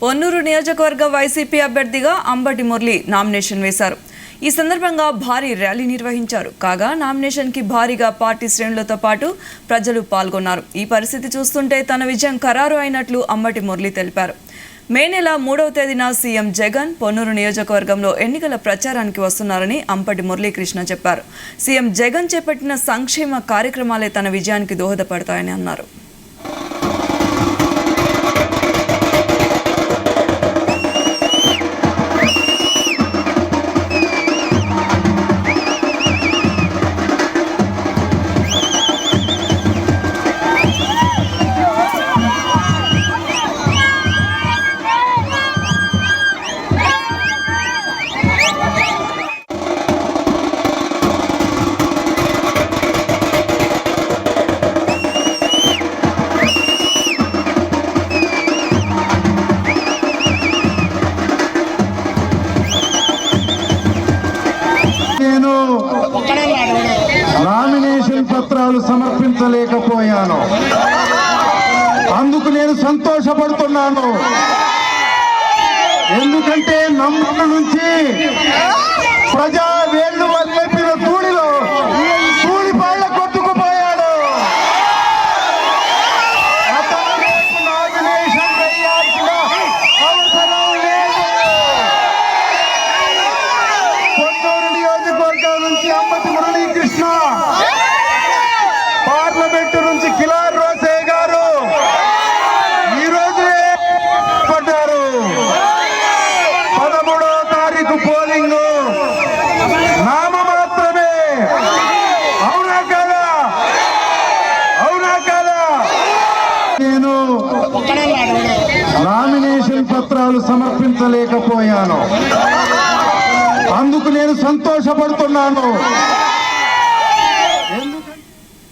పొన్నూరు నియోజకవర్గ వైసీపీ అభ్యర్థిగా అంబటి మురళి నామినేషన్ వేశారు. ఈ సందర్భంగా భారీ ర్యాలీ నిర్వహించారు. కాగా నామినేషన్కి భారీగా పార్టీ శ్రేణులతో పాటు ప్రజలు పాల్గొన్నారు. ఈ పరిస్థితి చూస్తుంటే తన విజయం ఖరారు అయినట్లు అంబటి మురళి తెలిపారు. మే నెల 3వ తేదీన సీఎం జగన్ పొన్నూరు నియోజకవర్గంలో ఎన్నికల ప్రచారానికి వస్తున్నారని అంబటి మురళీకృష్ణ చెప్పారు. సీఎం జగన్ చేపట్టిన సంక్షేమ కార్యక్రమాలే తన విజయానికి దోహదపడతాయని అన్నారు. నామినేషన్ పత్రాలు సమర్పించలేకపోయాను. అందుకు నేను సంతోషపడుతున్నాను. ఎందుకంటే నమ్మకం నుంచి ప్రజా వేళ్లు వదిలిపిన ధూళిలో ధూళిపాళ్ళ కొట్టుకుపోయాడు. నామినేషన్ వేయాల్సిన అవసరం లేదు. పొన్నూరు నియోజకవర్గం నుంచి అంబటి మురళీకృష్ణ, పార్లమెంటు నుంచి కిలార్ రోసే గారు ఈరోజు పడ్డారు. 13వ తారీఖు పోలింగ్ నామ మాత్రమే. అవునా కాదా? అవునా కాదా? నేను నామినేషన్ పత్రాలు సమర్పించలేకపోయాను. అందుకు నేను సంతోషపడుతున్నాను.